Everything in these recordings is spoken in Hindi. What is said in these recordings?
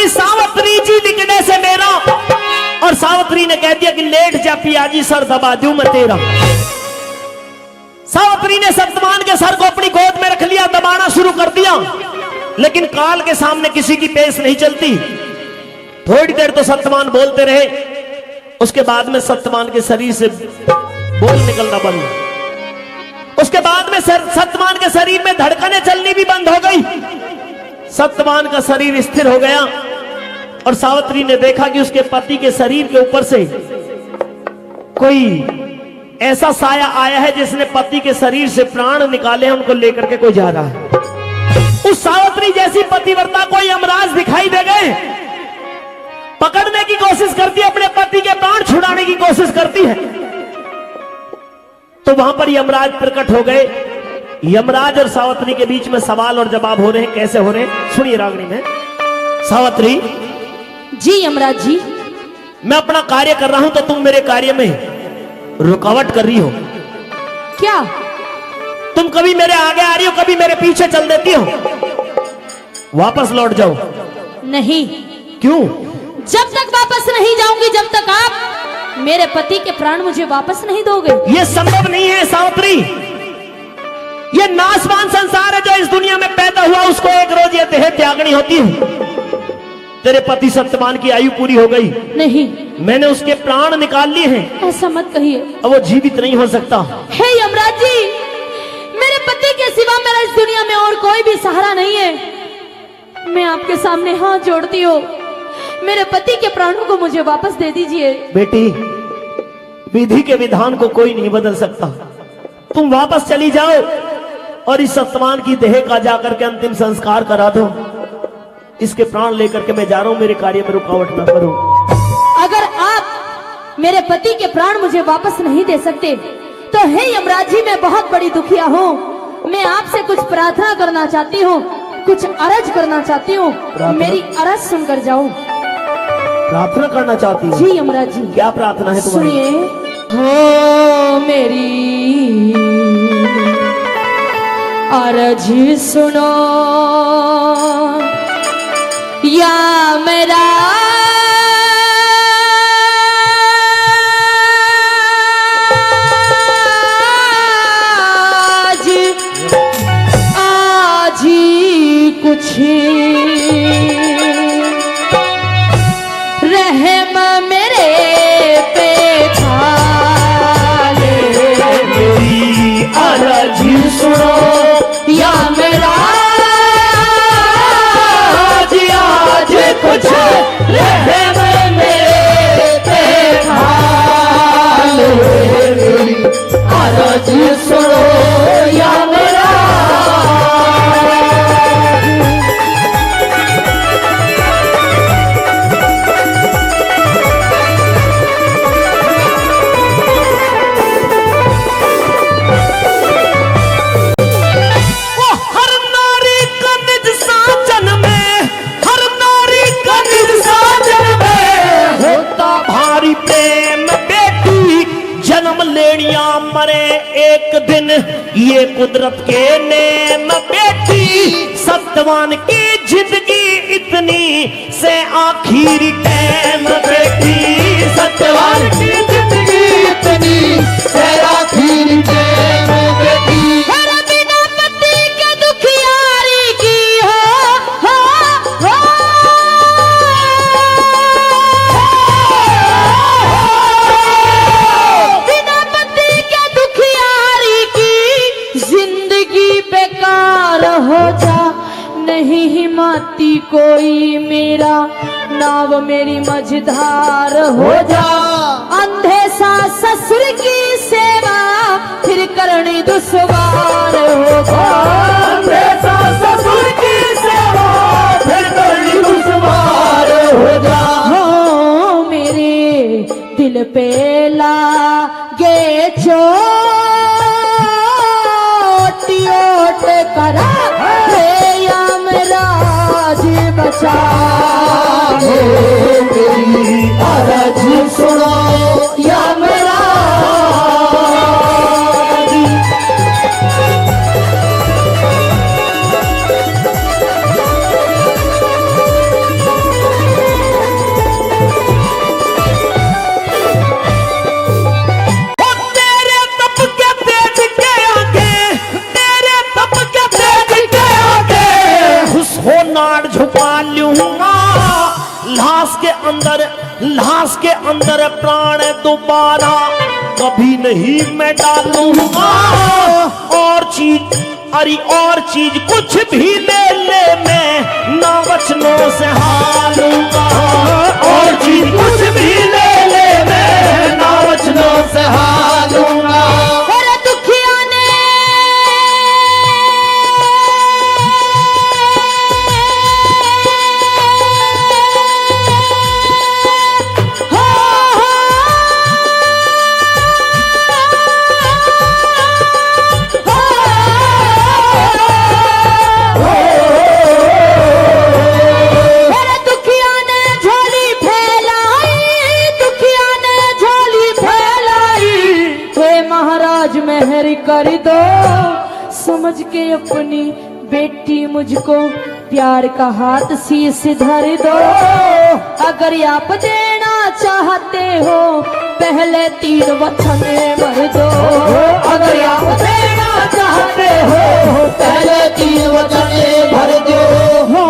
कि सावित्री जी लिखने से मेरा, और सावित्री ने कह दिया कि लेट जा पियाजी, सर दबा दूं मैं तेरा। सावित्री ने सत्यवान के सर को अपनी गोद में रख लिया, दबाना शुरू कर दिया, लेकिन काल के सामने किसी की पेश नहीं चलती। थोड़ी देर तो सत्यवान बोलते रहे, उसके बाद में सत्यवान के शरीर से बोल निकलना बंद। उसके बाद में सत्यवान के शरीर में धड़कनें चलनी भी बंद हो गई। सत्यवान का शरीर स्थिर हो गया और सावित्री ने देखा कि उसके पति के शरीर के ऊपर से कोई ऐसा साया आया है जिसने पति के शरीर से प्राण निकाले हैं, उनको लेकर के कोई जा रहा है। उस सावित्री जैसी पतिव्रता को यमराज दिखाई दे गए, पकड़ने की कोशिश करती है, अपने पति के प्राण छुड़ाने की कोशिश करती है। तो वहां पर यमराज प्रकट हो गए। यमराज और सावित्री के बीच में सवाल और जवाब हो रहे हैं। कैसे हो रहे हैं सुनिए रागनी में। सावित्री जी यमराज जी। मैं अपना कार्य कर रहा हूं तो तुम मेरे कार्य में रुकावट कर रही हो। क्या तुम कभी मेरे आगे आ रही हो, कभी मेरे पीछे चल देती हो। वापस लौट जाओ। नहीं। क्यों? जब तक वापस नहीं जाऊंगी जब तक आप मेरे पति के प्राण मुझे वापस नहीं दोगे। यह संभव नहीं है सावित्री। यह नाशवान संसार है जो इस दुनिया में पैदा हुआ, उसको एक रोज यह देह त्यागनी होती है। तेरे पति सत्यवान की आयु पूरी हो गई। नहीं, मैंने उसके प्राण निकाल लिए हैं। ऐसा मत कहिए। अब वो जीवित नहीं हो सकता। हे यमराज जी, मेरे पति के सिवा मेरा इस दुनिया में और कोई भी सहारा नहीं है। मैं आपके सामने हाथ जोड़ती हूँ, मेरे पति के प्राणों को मुझे वापस दे दीजिए। बेटी, विधि के विधान को कोई नहीं बदल सकता। तुम वापस चली जाओ और इस सत्यवान की देह का जाकर के अंतिम संस्कार करा दो। इसके प्राण लेकर के मैं जा रहा हूं, मेरे कार्य में रुकावट ना करो। अगर आप मेरे पति के प्राण मुझे वापस नहीं दे सकते तो हे यमराज जी, मैं बहुत बड़ी दुखिया हूँ। मैं आपसे कुछ प्रार्थना करना चाहती हूँ, कुछ अरज करना चाहती हूँ। मेरी अरज सुनकर जाओ। प्रार्थना करना चाहती हूँ? जी यमराज जी। क्या प्रार्थना है तुम्हारी? सुनिए। हो मेरी अरज सुनो या मेरा आज ही कुछ रहम मेरे पे खाले। मेरी अरज सुनो या मेरा आज कुछ रहम मेरे पे खाले। मेरी अरज सुनो या मेरा। मरे एक दिन ये कुदरत के नेम। बेटी सत्यवान की जिंदगी इतनी से आखिरी टाइम। बेटी सत्यवान की जिंदगी इतनी से आखिरी टाइम। बेटी बिना पति के दुखियारी की हो। हो जा नहीं हिम्मती कोई मेरा, नाव मेरी मझधार हो जा। अंधे सा ससुर की सेवा फिर करनी दुश्वार हो जा। अंधे सा ससुर की सेवा फिर करनी दुश्वार हो जा। हो मेरे दिल पे लागे चोट करा यमराज बचा। मेरी अरज सुनो यमराज। लूंगा, लाश के अंदर प्राण दोबारा कभी नहीं मैं डालूंगा। और चीज कुछ भी ले ले मैं ना वचनों से हारूंगा। और चीज कुछ भी ले ले मैं ना वचनों से हारूंगा। कर दो समझ के अपनी बेटी मुझको प्यार का हाथ शीश धर दो। अगर आप देना चाहते हो पहले 3 वचन भर दो। अगर आप देना चाहते हो पहले 3 वचन भर दो। हो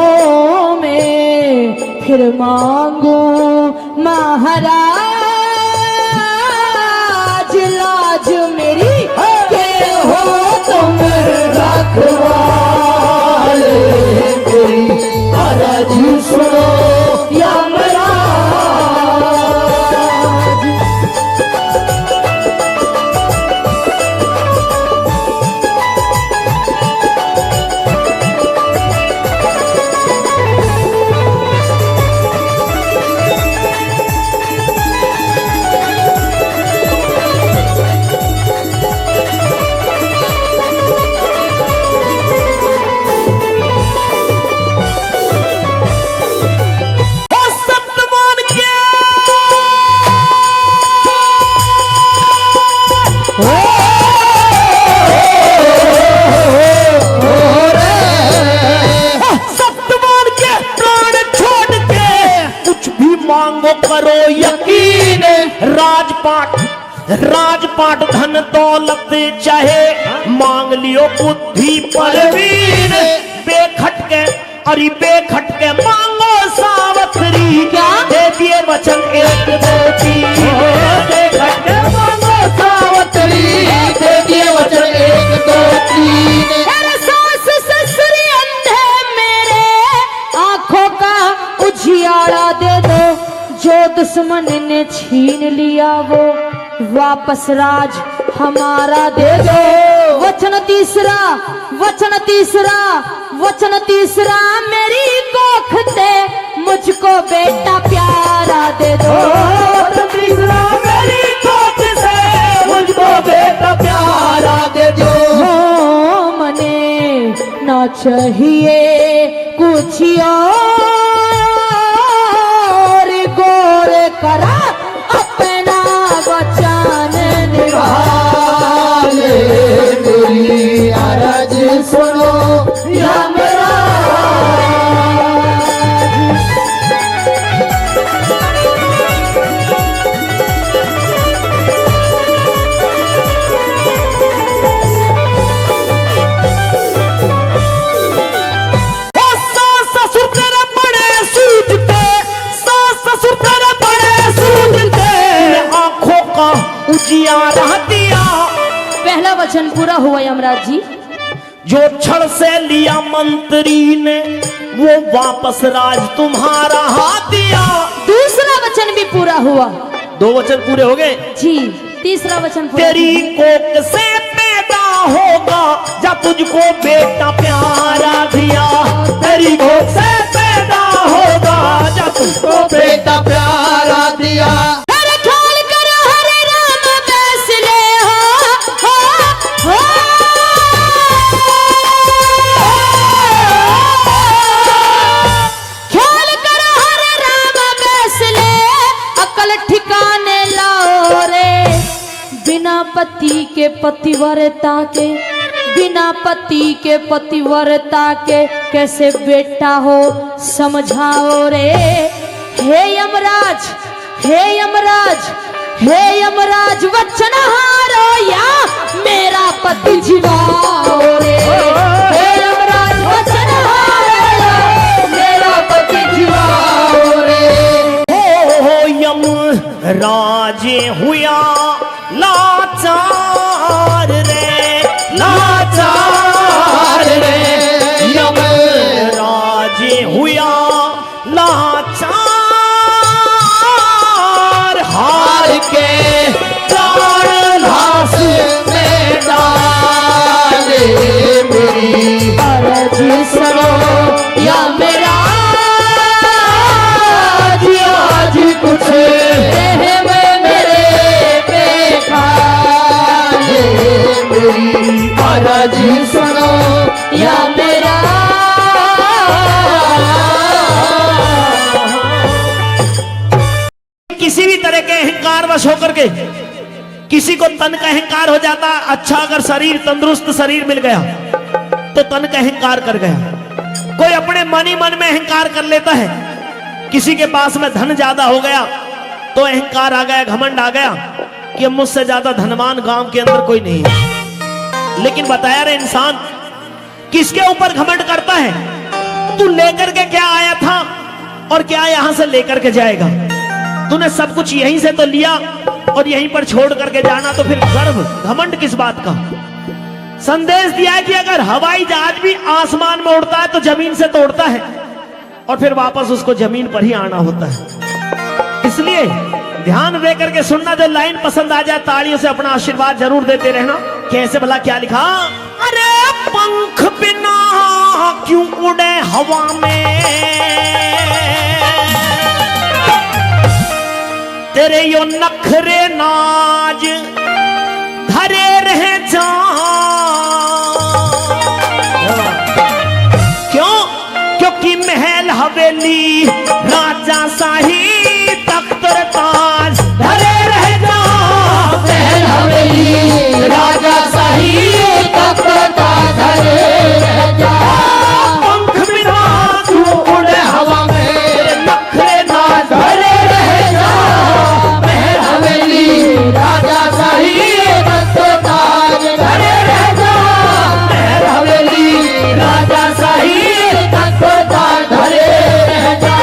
मैं फिर मांगू महाराज लाज मेरी तुम रखवाले मेरी अरज सुनो यमराज। करो यकीन राजपाट धन दौलत चाहे मांग लियो बुद्धि परवीन। बेखटके मांगो सावत्री दे दिए वचन 1 2 3। बेखटके मांगो सावत्री दे दिए वचन 1 2 3। मेरे सास ससुर अंधे मेरे आंखों का उजियारा दे दो। जो दुश्मन ने छीन लिया वो वापस राज हमारा दे दो। वचन तीसरा मेरी कोख दे मुझको बेटा प्यारा दे दो। वचन तीसरा मेरी कोख से मुझको बेटा प्यारा दे दो। हो मने ना चाहिए कुछ करा अपना वचन निभा ले मेरी अरज सुनो यमराज। पहला वचन पूरा हुआ यमराज जी। जो छड़ से लिया मंत्री ने वो वापस राज तुम्हारा हाथ दिया। दूसरा वचन भी पूरा हुआ। 2 वचन पूरे हो गए जी। तीसरा वचन पूरा। तेरी कोख से पैदा होगा या तुझको बेटा प्यारा दिया। तेरी कोख से पैदा होगा या तुझको बेटा प्यारा दिया। पति के बिना पति के पतिव्रता के कैसे बेटा हो समझाओ रे। हे यमराज वचन हारो या मेरा पति जीवाओ रे। हे यमराज वचन हारो या मेरा पति राजे हुआ लाचार रे, लाचार रे, राजे हुआ लाचार, हार के प्राण लाश में डाले, मेरी अर्ज सुनो या मेरा आज कुछ रहम मेरे पे खाले, मेरी अर्ज सुनो या मेरा किसी भी तरह के अहंकार वश होकर के किसी को तन का अहंकार हो जाता। अच्छा अगर शरीर तंदुरुस्त शरीर मिल गया तो तन का अहंकार कर गया। कोई अपने मन ही मन में अहंकार कर लेता है। किसी के पास में धन ज्यादा हो गया तो अहंकार आ गया, घमंड आ गया कि मुझसे ज्यादा धनवान गांव के अंदर कोई नहीं है। लेकिन बताया रे इंसान किसके ऊपर घमंड करता है? तू लेकर के क्या आया था और क्या यहां से लेकर के जाएगा? तूने सब कुछ यहीं से तो लिया और यहीं पर छोड़ करके जाना, तो फिर गर्व घमंड किस बात का? संदेश दिया है कि अगर हवाई जहाज भी आसमान में उड़ता है तो जमीन से तोड़ता है और फिर वापस उसको जमीन पर ही आना होता है। इसलिए ध्यान दे करके सुनना। जो लाइन पसंद आ जाए तालियों से अपना आशीर्वाद जरूर देते रहना। कैसे भला क्या लिखा? अरे पंख बिना क्यों उड़े हवा में, तेरे यो नखरे नाज धरे रहे जा। क्यों? क्योंकि महल हवेली राजा शाही तख्त ताज धरे रहे जा। महल हवेली राजा शाही तख्त ताज धरे रह जा। पंख बिना क्यों उड़े हवा में, तेरे नखरे नाज धरे रहे जा। महल हवेली राजा शाही तख्त ताज धरे रह जा। महल हवेली राजा शाही तख्त ताज धरे रह जा।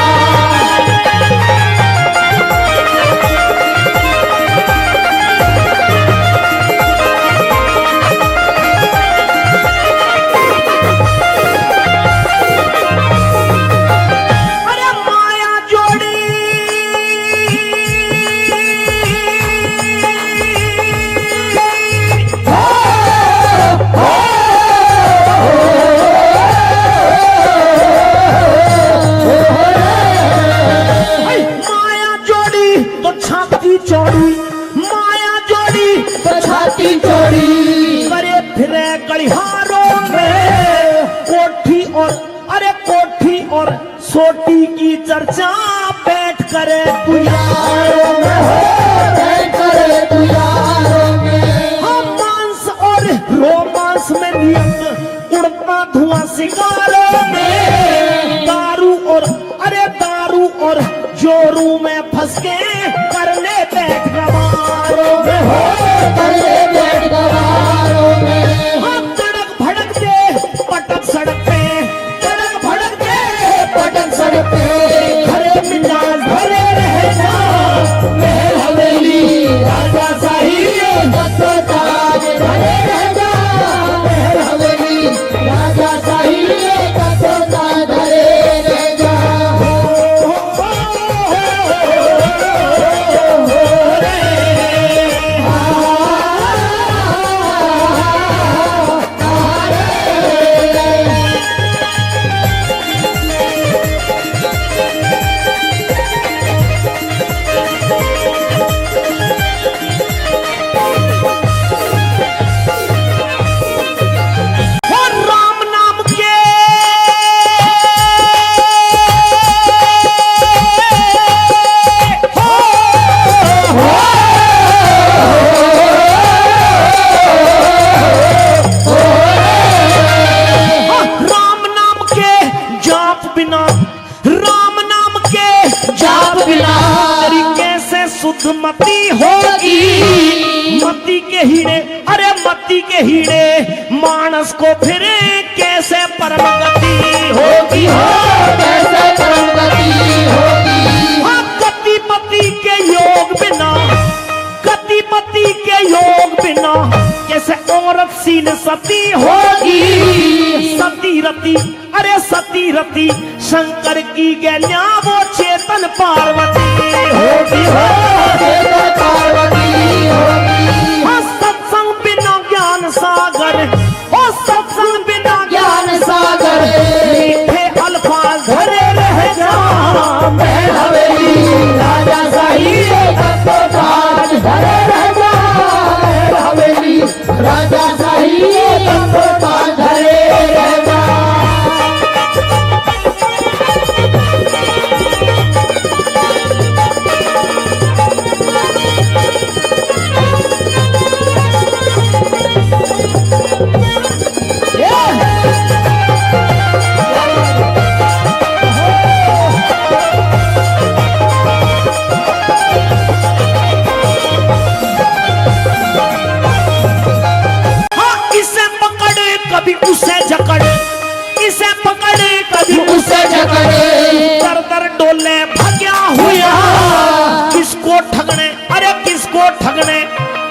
अरे माया जोड़ी माया जोड़ी तो छाती चौड़ी, माया जोड़ी तो छाती चोरी करे फिरे गलिहारों में कोठी और अरे कोठी और सोटी की चर्चा बैठ करे तू यारों में हो। बैठ करे तू यारों में। हम मांस और रोमांस में नियत उड़ता धुआं शिकारों में। दारू और अरे दारू और जोरू में फंस के करने बैठ गवारों में हो। करे बैठ गवारों में। हम तड़क भड़क दे पटक सड़क पे, तड़क भड़क दे पटक सड़क पे खरे मिजाज भरे रह जा। महल हवेली राजा शाही तख्त ताज धरे रह जा। महल हवेली राजा शाही तख्त ताज धरे रह जा। और राम नाम के राम नाम के जाप बिना, राम नाम के जाप बिना तरीके से शुद्ध मती होगी। मती के हीरे अरे मती के हीरे मानस को फिर कैसे परम गति होगी हो। कैसे परम गति होगी। हाँ, गति मति के योग बिना शंकर की गैल्या वो चेतन पार्वती होगी हो, चेतन पार्वती होगी। हाँ, सत्संग बिना ज्ञान सागर, हो सत्संग बिना ज्ञान सागर, मीठे अल्फाज धरे रह जा महल हवेली राजा शाही तब तो ताज धरे रह जा। महल हवेली राजा शाही तब तो ताज धरे रह जा। कभी उसे जकड़, इसे पकड़े कभी उसे जकड़े, दर दर डोले भगया हुआ किसको ठगने, अरे किसको ठगने,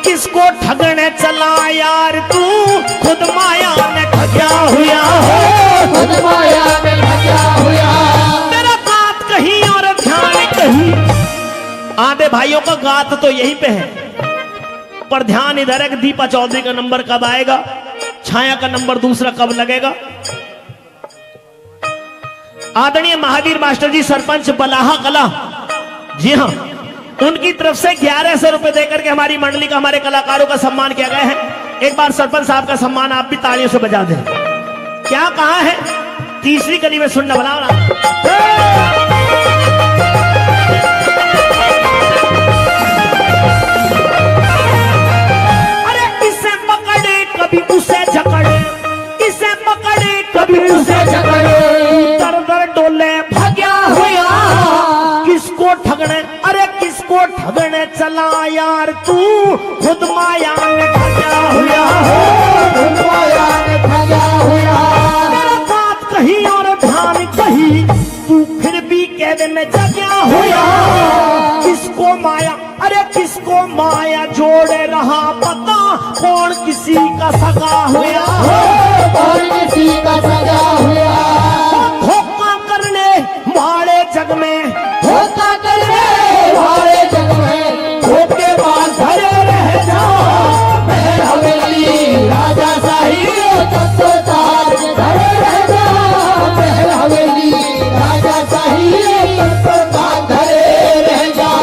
किसको ठगने चला यार तू, खुद माया में ठगया हुआ हो, खुद माया में ठगया हुआ। तेरा गात कहीं और ध्यान कहीं। आधे भाइयों का गात तो यहीं पे है, पर ध्यान इधर है कि दीपा चौधरी का नंबर कब आएगा, छाया का नंबर दूसरा कब लगेगा। आदरणीय महावीर मास्टर जी सरपंच बलाहा कला, जी हां, उनकी तरफ से 1100 रुपए देकर के हमारी मंडली का, हमारे कलाकारों का सम्मान किया गया है। एक बार सरपंच साहब का सम्मान आप भी तालियों से बजा दें। क्या कहा है, तीसरी कली में सुनना बनाओ ना। कभी उसे जकड़े, इसे पकड़े कभी उसे जकड़े, दर दर डोले भगया हुआ किसको ठगने, अरे किसको ठगने चला यार तू, खुद माया में ठगया हुआ हो, खुद माया में ठगया हुआ। तेरा बात कहीं और ध्यान कहीं, तू फिर भी कैद में जगया हुआ किसको माया, अरे किसको माया जोड़े रहा पता, कौन किसी का सगा हुआ हो, कौन किसी का सगा हुआ। धोखा करने वाले जग में, धोखा करने वाले जग में, धोखे बाद धरे रह जा। महल हवेली राजा शाही तब तो ताज धरे रह जा। महल हवेली राजा शाही तब तो ताज धरे रह जा।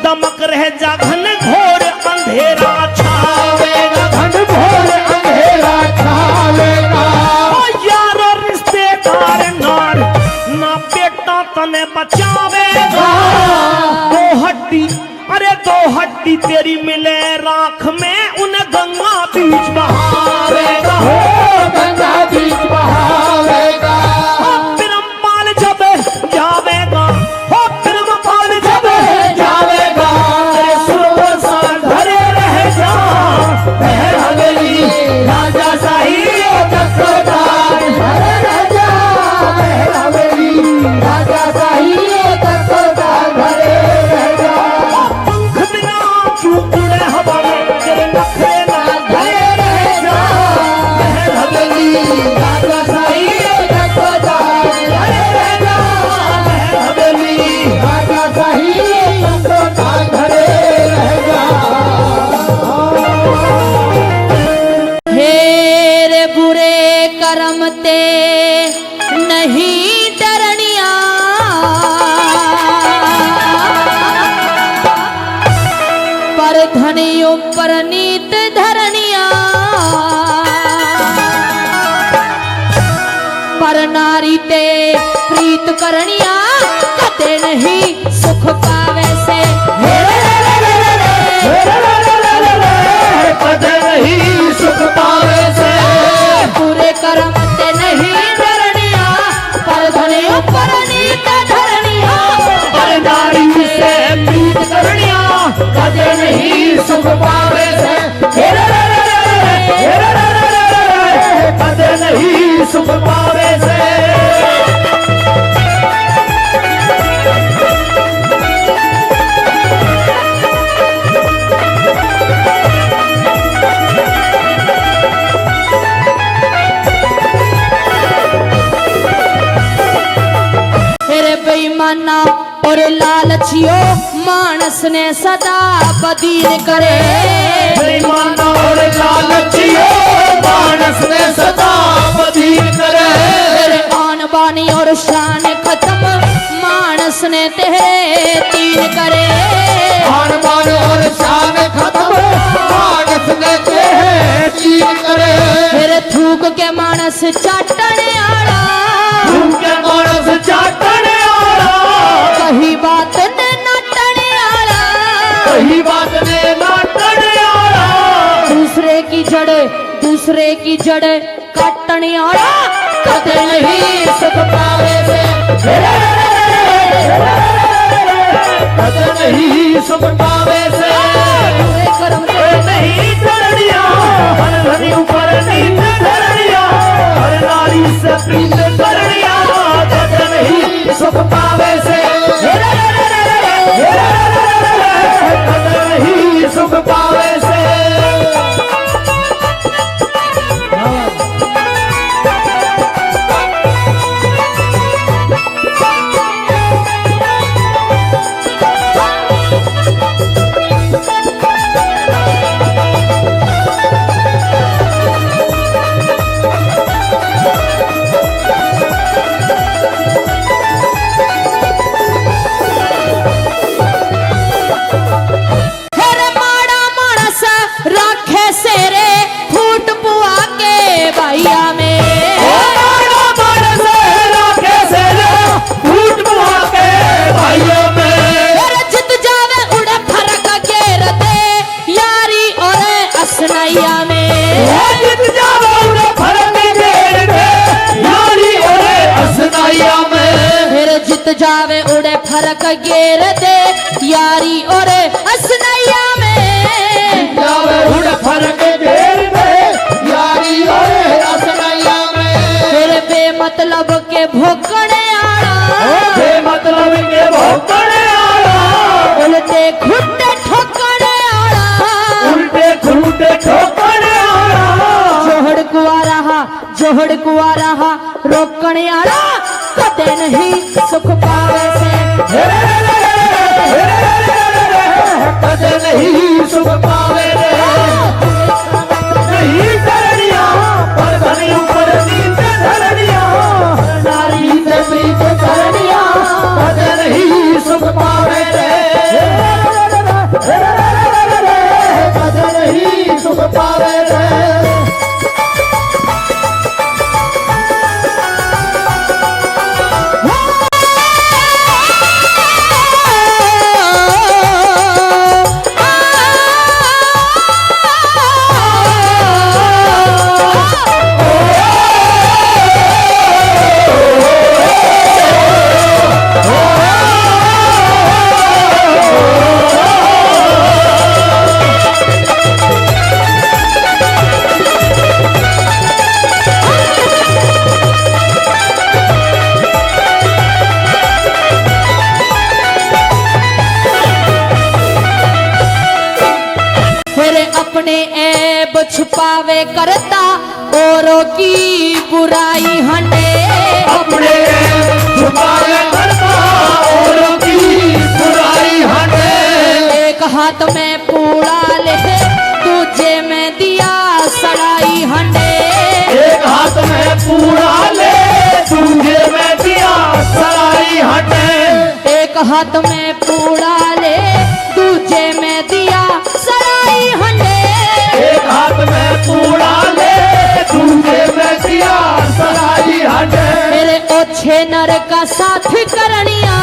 दमक रह जा घन घोर अंधेरा छावेगा, घन घोर अंधेरा छावेगा। ओ यारो रिश्तेदार नार ना बेटा तने बचावेगा, दो हड्डी, अरे दो हड्डी तेरी मिले राख में, उन्हें गंगा बीच बहावेगा, गंगा बीच बहावेगा। पिरम्पाल जब जावेगा, हो पिरम्पाल जब जावेगा। अरे सुनो साल धरे रह जा। महल हवेली राजा शाही तब तो ताज धरे रह जा। महल हवेली राजा शाही तब तो ताज धरे रह जा। पंख बिना क्यों उड़े हवा में, तेरे नख टरनिया पर धनियों पर नीत धरनिया पर नारी ते प्रीत करनिया कते नहीं सुख पावे से कदे नहीं सुख पावे से पूरे कर्म ते नहीं डरनिया पर धनियों पर नीत धरनिया पर नारी से प्रीत करनिया कदे नहीं सुख पावे से कदे नहीं सुख पावे से बेईमाना और लालचियो मानस ने सदा बदीन करे बेईमाना और लालचियो मानस ने सदा बदीन करे आन बानी और शान खत्म मानस ने तेरे तीन करे आन बानी और शान खत्म मानस ने तेरे तीन करे फिर थूक के मानस चाटने आड़ा थूक के मानस चाटने कही बात ने नाटने आला कही बात ने नाटने आला दूसरे की जड़ काटने आला कदे नहीं सुख पावे से कदे नहीं सुख पावे से कर्म नहीं धरनिया हर धनी ऊपर नीत धरनिया हर नारी से प्रीत करनिया कदे नहीं सुख पावे से कदे नहीं सुख पावे से भैया में जित जावे उड़े फरक घेर दे यारी और असनैया में जित जावे उड़े फरक घेर दे यारी और असनैया में फिर जित जावे उड़े फरक घेर दे यारी और असनैया में जावे उड़े फरक घेर दे यारी और असनैया में फिर बेमतलब के भोकने आड़ा बेमतलब के भोकने आड़ा उल्टे खुट्टे ठोकने आड़ा उल्टे खुट्टे ठोकने आड़ा जोहड़ कुआ रहा रोकने आड़ा कदे नहीं सुख पावे से कदे नहीं सुख पावे नहीं धरनिया पर धनी ऊपर नीत धरनिया नारी से प्रीत करनिया कदे नहीं सुख पावे कदे नहीं सुख पावे अपने ऐब छुपावे करता औरों की बुराई हंडे अपने छुपावे करता औरों की बुराई हंडे एक हाथ में पूड़ा ले दूजे में दिया सड़ाई हंडे एक हाथ में पूड़ा ले दूजे में दिया हाथ में पूड़ा ले, दूजे में दिया सराई हंडे। एक हाथ में पूड़ा ले, दूजे में दिया सराई हंडे। मेरे ओछे नर का साथ करनिया,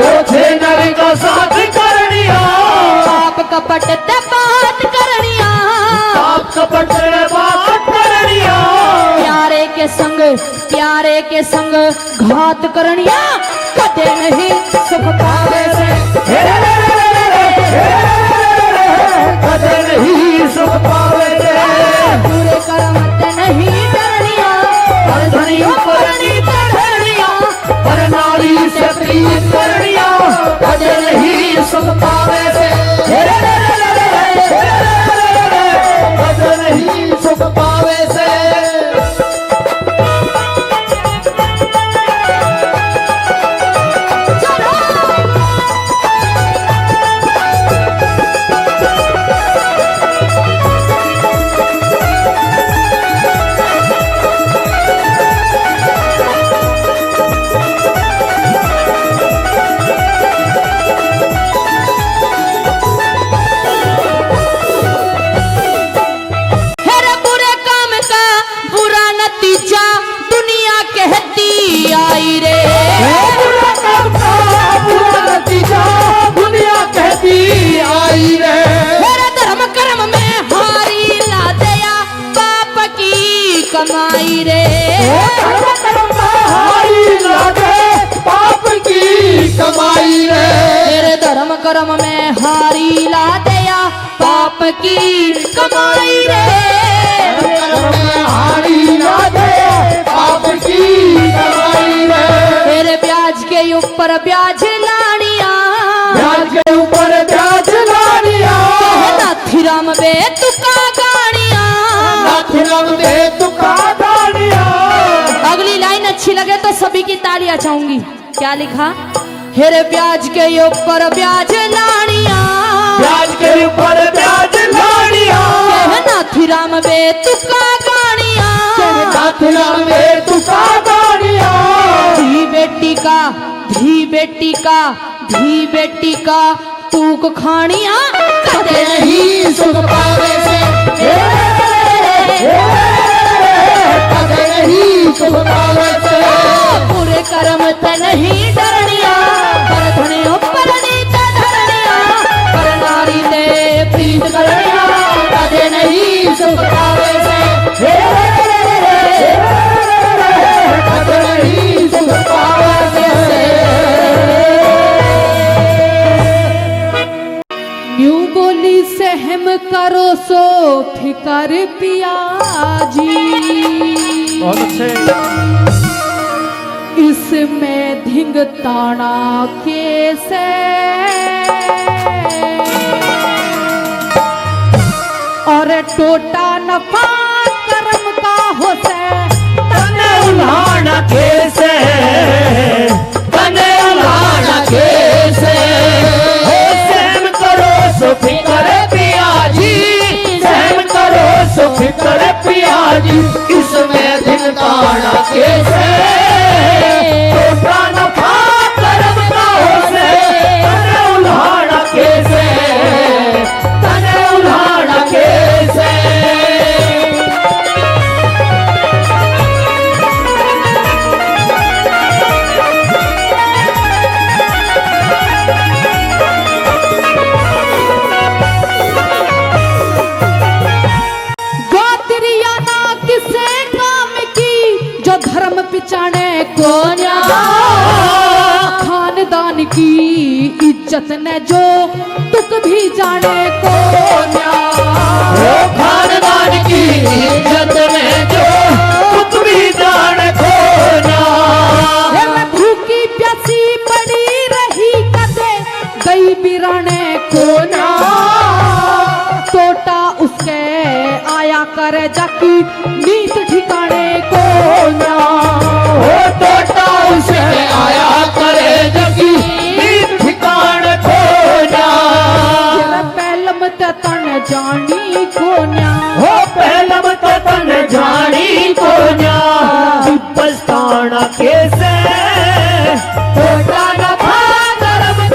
ओछे नर का साथ करनिया। पाप कपट ते बात करनिया, पाप कपट ते बात करनिया। प्यारे के संग घात करनिया, कदे नहीं सुख पावे से। कदे नहीं सुख पावे से। पूरे कर्म ते नहीं डरनिया, पर धनिया परनी चढ़निया, पर नारी से प्रीत करनिया। कदे नहीं सुख पावे से। कदे नहीं सुख पावे से। आई रे बुरा काम का बुरा नतीजा दुनिया कहती आई रे। मेरे धर्म कर्म में हारी ला दिया, पाप की कमाई रे। धर्म कर्म में हारी ला दे, पाप की कमाई रे। मेरे धर्म कर्म में हारी ला दिया, पाप की कमाई रे। कर्म में हारी ला दे, पाप की कमाई रे। मेरे ब्याज के ऊपर ब्याज लानिया, ब्याज के ऊपर ब्याज लानिया। नाथीराम बे तुका गानिया, नाथीराम बे तुका गानिया। अगली लाइन अच्छी लगे तो सभी की तालियां चाहूंगी। क्या लिखा? हेरे ब्याज के ऊपर ब्याज लानिया, ब्याज के ऊपर ब्याज लानिया। नाथीराम बे तुका गानिया, नाथीराम बे तुका गानिया। धी बेटी का तूक खानिया, कदे नहीं सुख पावे से। कदे नहीं सुख पावे से। पूरे कर्म ते नहीं डरनिया, पर धनियो परनी ते धरनिया, पर नारी ते प्रीत करनिया, कदे नहीं सुख पावे से। कदे नहीं सुख पावे से। यूं बोली सहम करो सो फिकर पियाजी, बहुत अच्छे। इसमें धिंग ताना कैसे, और टोटा नफा कर्म का हो से। तने उल्हाना कैसे, तने उल्हाना कैसे। सहम करो सो फिकर पियाजी, सहम करो सो फिकर पियाजी। इसमें दिन ताना कैसे, टोटा नफा कर्म का हो से। तने उल्हाना कैसे, तने उल्हाना कैसे। पिछाने को खानदान की इज्जत ने जो तुक भी जाने को, खानदान की इज्जत में जो तुक भी जाने को। मैं भूखी प्यासी पड़ी रही, कदे गई बिराने को ना। टोटा उसके आया कर जाकी नीत ठिकाने को ना। टोटा उसे आया करे जगी नीत ठिकाने को ना। पहलम तन जानी को ना, हो पहलम तन जानी को ना। पछताना कैसे, टोटा नफा कर्म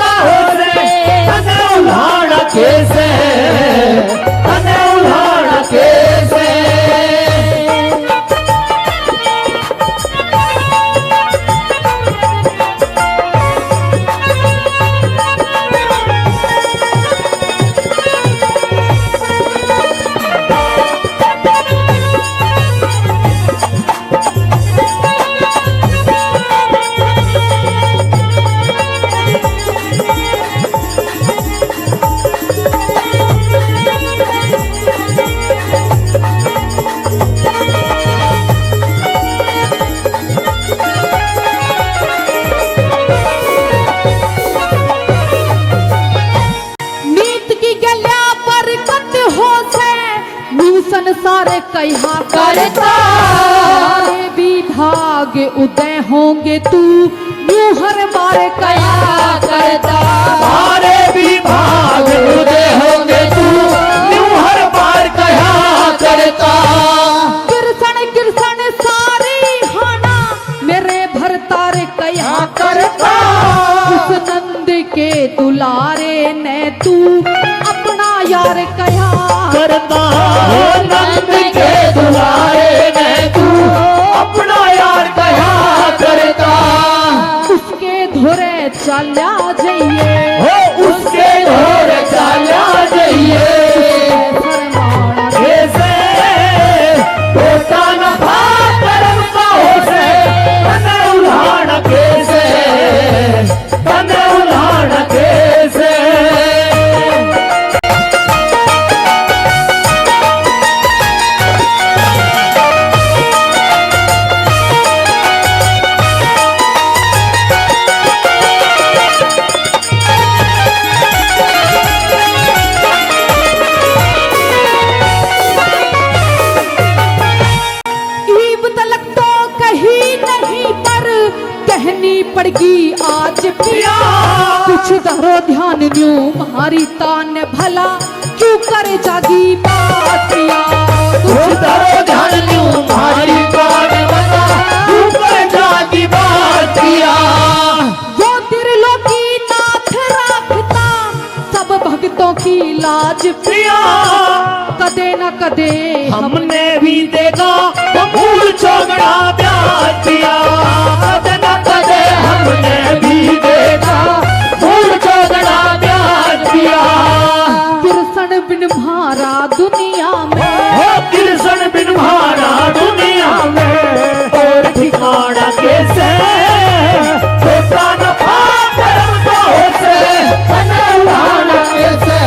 कहा करता। सारे विभाग उदय होंगे तू यूं हर बार कया करता। सारे विभाग उदय होंगे तू यूं हर बार कहा करता। कृष्ण कृष्ण सारी हाना मेरे भरतार कया करता। उस नंद के दुलारे ने तू अपना यार कया करता। नंद के दुलारे ने तू अपना यार कहा करता। उसके धोरे चला जाइए हो उसके घोर चाला जाइए। फरमाना कैसे होता नफा कर्म का हो से तन उल्हाड़ कैसे तन उल्हाड़ कैसे। ईब तलक तो कहीं नहीं पर कहनी पड़गी आज पिया। कुछ धरो ध्यान न्यू मारी तान भला क्यों कर जागी बात पिया। कुछ धरो ध्यान न्यू मारी बात बता ऊपर जागी बात किया। वो त्रिलोकी नाथ राखता सब भक्तों की लाज पिया कदे न कदे हमने भी देखा फूल चौगड़ा प्यार किया। कदे न कदे हमने भी देखा फूल चौगड़ा प्यार किया। कृष्ण बिन भारा दुनिया में हो कृष्ण बिन भारा दुनिया में और ठिकाना कैसे होता नफा कर्म का हो से तन उड़ाना कैसे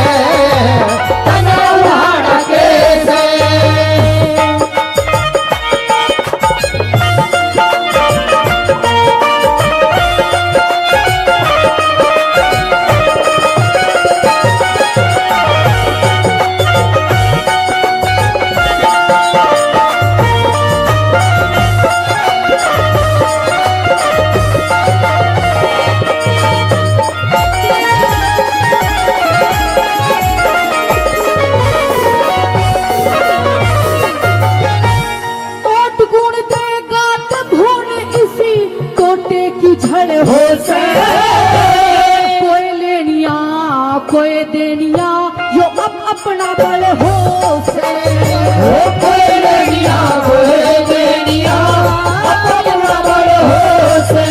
तन उड़ाना कैसे। ओट गुण दे गात भून इसी टोटे की झड़ हो से। कोई लेनिया कोई देनिया यो अब अपना बल हो से। हो कोई लेनिया कोई देनिया अपना बड़ हो से।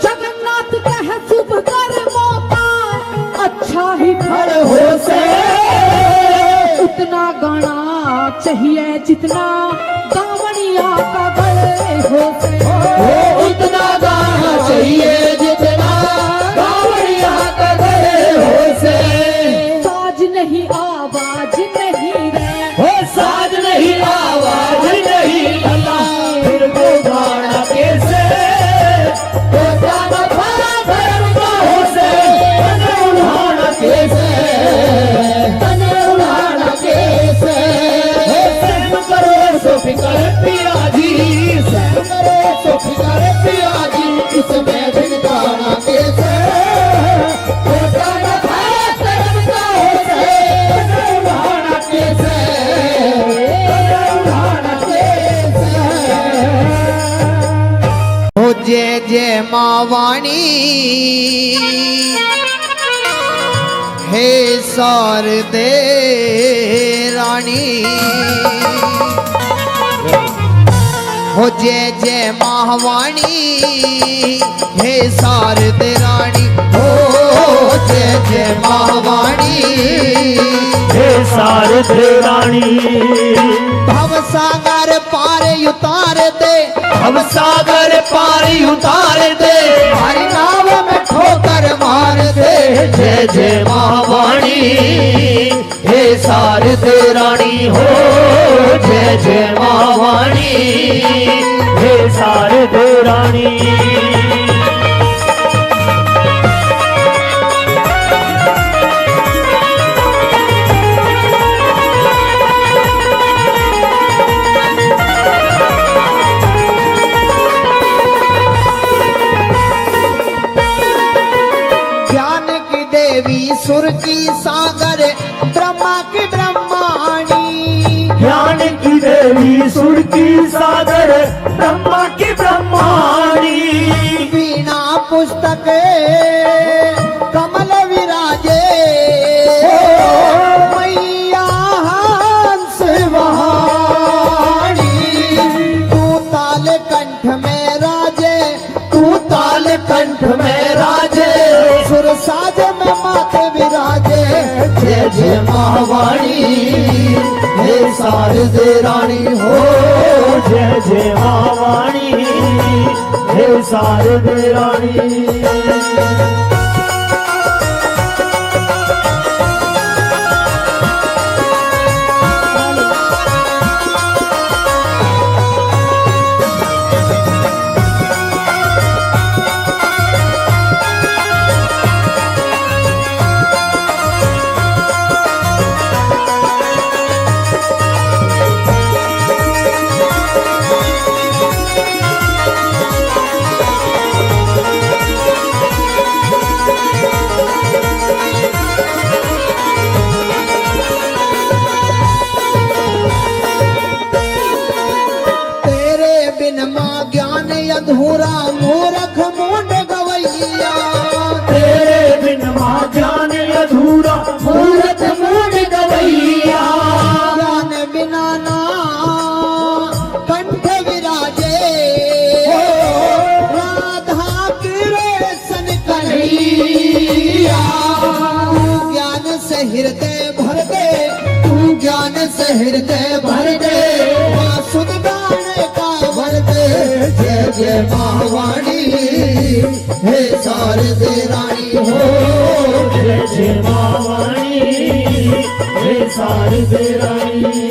जगन्नाथ कह शुभ कर मौका अच्छा ही फल बड़ हो से। उतना गाना चाहिए जितना दावनिया का गले हो से। हो उतना गाना चाहिए जितना गावड़िया का गले हो से। साज नहीं आवाज नहीं रे हो साज नहीं आवाज नहीं लला फिर वो गाना कैसे होता नफा कर्म का हो से तन उड़ाना कैसे तन उड़ाना कैसे। प्रेम करो सो फिकर पिया जी प्रेम करो सो फिकर पिया जी इसमें दिन गाना कैसे होता नफा कर्म का हो से तन उड़ाना कैसे तन उड़ाना कैसे। हो जय जय मावाणी हे शारदे रानी। हो जय जय महावाणी हे शारदे रानी। हो जय जय महावाणी हे शारदे रानी। भव सागर पार उतार दे हम सागर पारी उतार दे हरि नाम में ठोकर मार दे। जय जय महावाणी हे शारदे रानी हो जय जय महावाणी हे शारदे रानी। सुर की सागर ब्रह्मा की ब्रह्माणी। ज्ञान की देवी सुर की सागर ब्रह्मा की ब्रह्माणी। वीणा पुस्तक कमल विराजे मैया हंस वाणी। तू ताल कंठ में राजे, तू ताल कंठ में राजे, सुर साज में माते विराजे। जय जय महावाणी हे शारदे रानी हो। जय जय महावाणी हे शारदे रानी। अधूरा मूर्ख मूड गवैया। तेरे बिन मां ज्ञान अधूरा मूर्ख मूड गवैया। ज्ञान बिना ना कंठ विराजे राधा कृष्ण कन्हैया। तू ज्ञान से हृदय भर दे, तू ज्ञान से हृदय भर दे। सुन गाने का भर दे। जय जय महावाणी हे शारदे रानी हो। जय जय महावाणी हे शारदे रानी।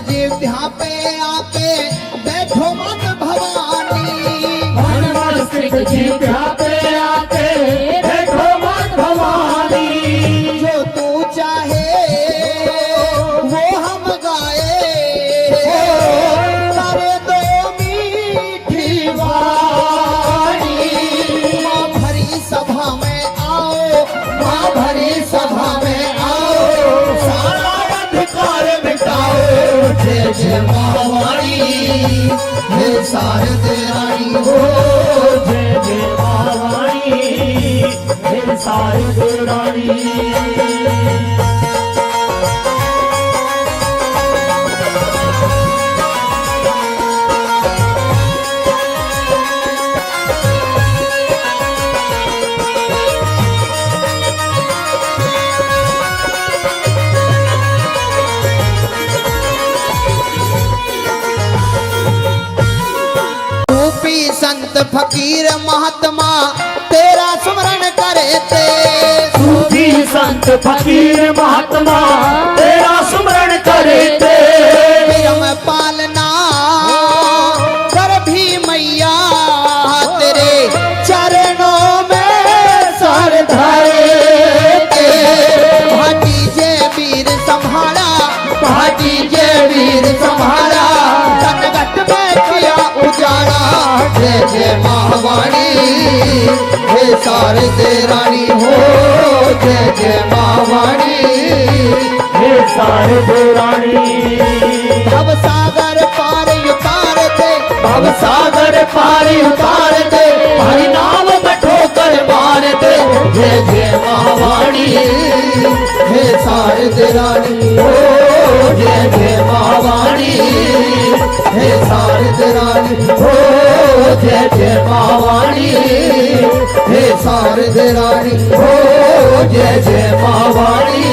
जीव्या पे आके बैठो मत भवानी। मनमस्तिक जीव्या पे आके बैठो मत भवानी। जो तू चाहे वो हम गाए, करे दो मीठी वाणी। माँ भरी सभा में आओ, माँ भरी सभा में आओ। सारा अंधकार मिटाओ। जय जय महावाणी हे शारदे रानी हो। जय जय महावाणी हे शारदे रानी। संत फकीर महात्मा तेरा सुमरण करे थे। सूफी संत फकीर महात्मा तेरा सुमरण करे थे। प्रेम पालना कर भी मैया तेरे चरणों में सर धरे थे। भाटी जय वीर संभाला, भाटी जय वीर संभाला। तनगट में किया उजाला। जय जय महावाणी हे शारदे रानी हो। जय जय महावाणी हे शारदे रानी। भव सागर पार उतार दे, भव सागर पार उतार दे। हरि नाम में ठोकर मार दे। जय जय महावाणी हे शारदे रानी हो। जय जय महावाणी हे शारदे रानी हो। जय जय महावाणी हे शारदे रानी हो। जय जय महावाणी